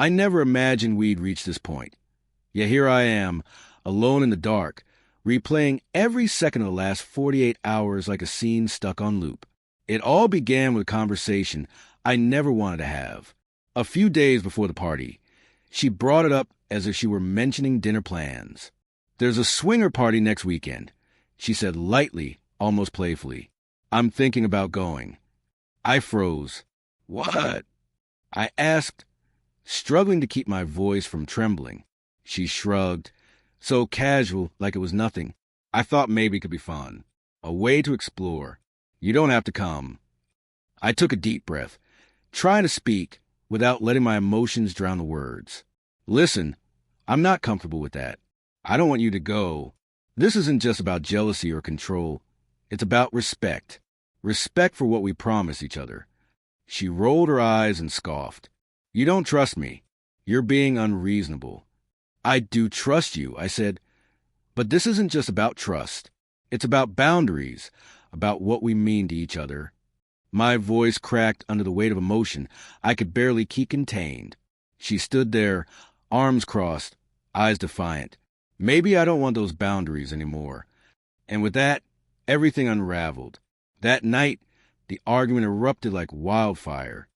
I never imagined we'd reach this point. Yet here I am, alone in the dark, replaying every second of the last 48 hours like a scene stuck on loop. It all began with a conversation I never wanted to have. A few days before the party, she brought it up as if she were mentioning dinner plans. "There's a swinger party next weekend," she said lightly, almost playfully. "I'm thinking about going." I froze. "What?" I asked, struggling to keep my voice from trembling. She shrugged, so casual, like it was nothing. "I thought maybe it could be fun. A way to explore. You don't have to come." I took a deep breath, trying to speak without letting my emotions drown the words. "Listen, I'm not comfortable with that. I don't want you to go. This isn't just about jealousy or control. It's about respect. Respect for what we promise each other." She rolled her eyes and scoffed. "You don't trust me. You're being unreasonable." "I do trust you," I said. "But this isn't just about trust. It's about boundaries, about what we mean to each other." My voice cracked under the weight of emotion I could barely keep contained. She stood there, arms crossed, eyes defiant. Maybe I don't want those boundaries anymore. And with that, everything unraveled. That night, the argument erupted like wildfire.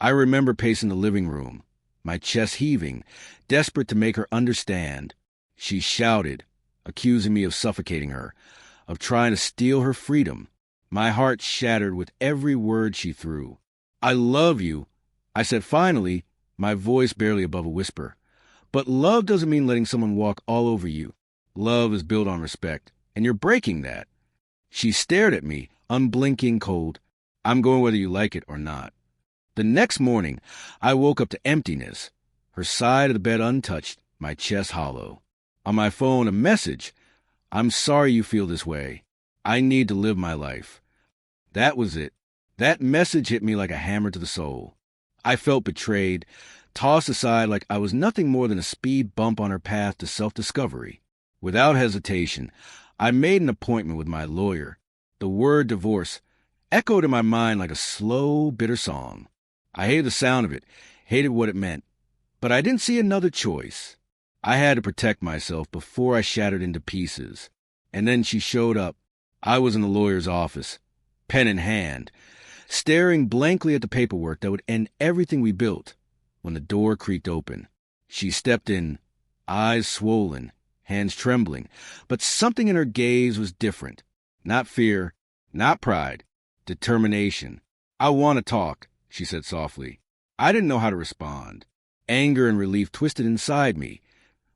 I remember pacing the living room, my chest heaving, desperate to make her understand. She shouted, accusing me of suffocating her, of trying to steal her freedom. My heart shattered with every word she threw. "I love you," I said finally, my voice barely above a whisper. "But love doesn't mean letting someone walk all over you. Love is built on respect, and you're breaking that." She stared at me, unblinking, cold. "I'm going whether you like it or not." The next morning, I woke up to emptiness, her side of the bed untouched, my chest hollow. On my phone, a message. "I'm sorry you feel this way. I need to live my life." That was it. That message hit me like a hammer to the soul. I felt betrayed, tossed aside like I was nothing more than a speed bump on her path to self-discovery. Without hesitation, I made an appointment with my lawyer. The word divorce echoed in my mind like a slow, bitter song. I hated the sound of it, hated what it meant, but I didn't see another choice. I had to protect myself before I shattered into pieces. And then she showed up. I was in the lawyer's office, pen in hand, staring blankly at the paperwork that would end everything we built, when the door creaked open. She stepped in, eyes swollen, hands trembling, but something in her gaze was different. Not fear, not pride, determination. "I want to talk," she said softly. I didn't know how to respond. Anger and relief twisted inside me,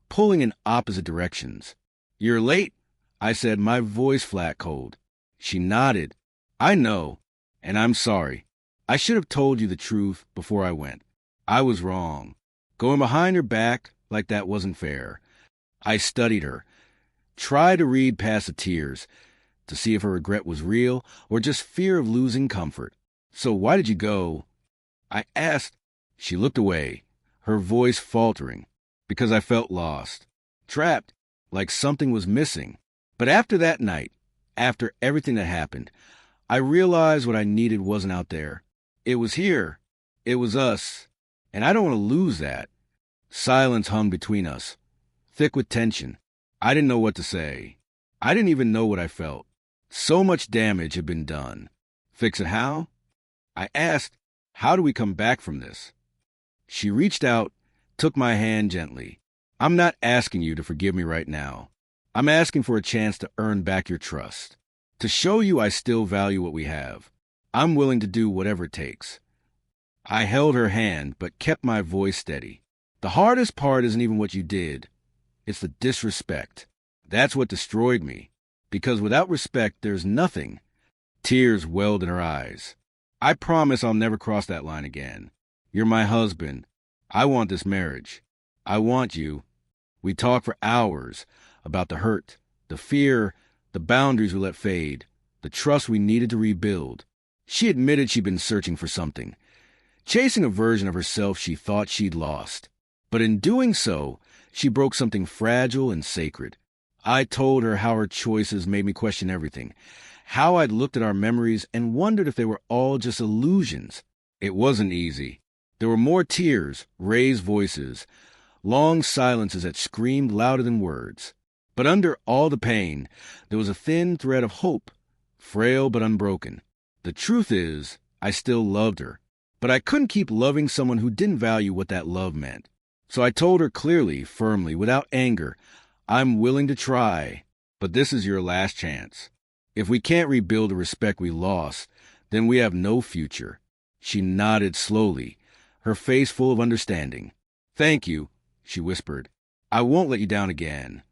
pulling in opposite directions. "You're late," I said, my voice flat cold. She nodded. "I know, and I'm sorry. I should have told you the truth before I went. I was wrong. Going behind her back like that wasn't fair." I studied her, tried to read past the tears, to see if her regret was real or just fear of losing comfort. "So why did you go?" I asked. She looked away, her voice faltering, "Because I felt lost, trapped, like something was missing." But after that night, after everything that happened, I realized what I needed wasn't out there. It was here. It was us. And I don't want to lose that. Silence hung between us, thick with tension. I didn't know what to say. I didn't even know what I felt. So much damage had been done. Fix it how? I asked, "How do we come back from this?" She reached out, took my hand gently. "I'm not asking you to forgive me right now. I'm asking for a chance to earn back your trust. To show you I still value what we have. I'm willing to do whatever it takes." I held her hand, but kept my voice steady. "The hardest part isn't even what you did. It's the disrespect. That's what destroyed me. Because without respect, there's nothing." Tears welled in her eyes. "I promise I'll never cross that line again. You're my husband. I want this marriage. I want you." We talked for hours about the hurt, the fear, the boundaries we let fade, the trust we needed to rebuild. She admitted she'd been searching for something, chasing a version of herself she thought she'd lost. But in doing so, she broke something fragile and sacred. I told her how her choices made me question everything, how I'd looked at our memories and wondered if they were all just illusions. It wasn't easy. There were more tears, raised voices, long silences that screamed louder than words. But under all the pain, there was a thin thread of hope, frail but unbroken. The truth is, I still loved her, but I couldn't keep loving someone who didn't value what that love meant. So I told her clearly, firmly, without anger, I'm willing to try, but this is your last chance. If we can't rebuild the respect we lost, then we have no future. She nodded slowly, her face full of understanding. Thank you, she whispered. I won't let you down again.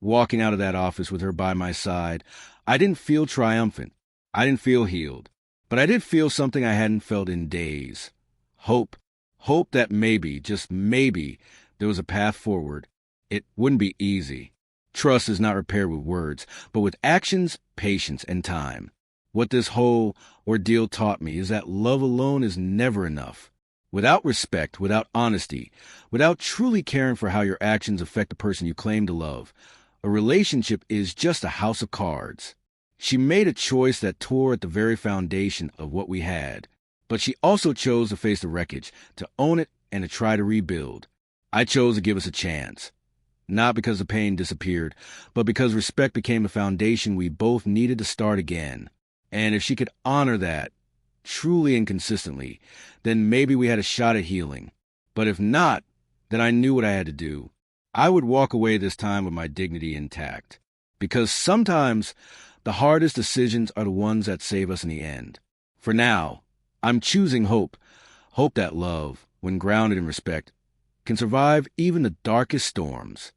Walking out of that office with her by my side, I didn't feel triumphant. I didn't feel healed. But I did feel something I hadn't felt in days. Hope. Hope that maybe, just maybe, there was a path forward. It wouldn't be easy. Trust is not repaired with words, but with actions, patience, and time. What this whole ordeal taught me is that love alone is never enough. Without respect, without honesty, without truly caring for how your actions affect the person you claim to love, a relationship is just a house of cards. She made a choice that tore at the very foundation of what we had. But she also chose to face the wreckage, to own it, and to try to rebuild. I chose to give us a chance. Not because the pain disappeared, but because respect became a foundation we both needed to start again. And if she could honor that, truly and consistently, then maybe we had a shot at healing. But if not, then I knew what I had to do. I would walk away this time with my dignity intact. Because sometimes the hardest decisions are the ones that save us in the end. For now, I'm choosing hope. Hope that love, when grounded in respect, can survive even the darkest storms.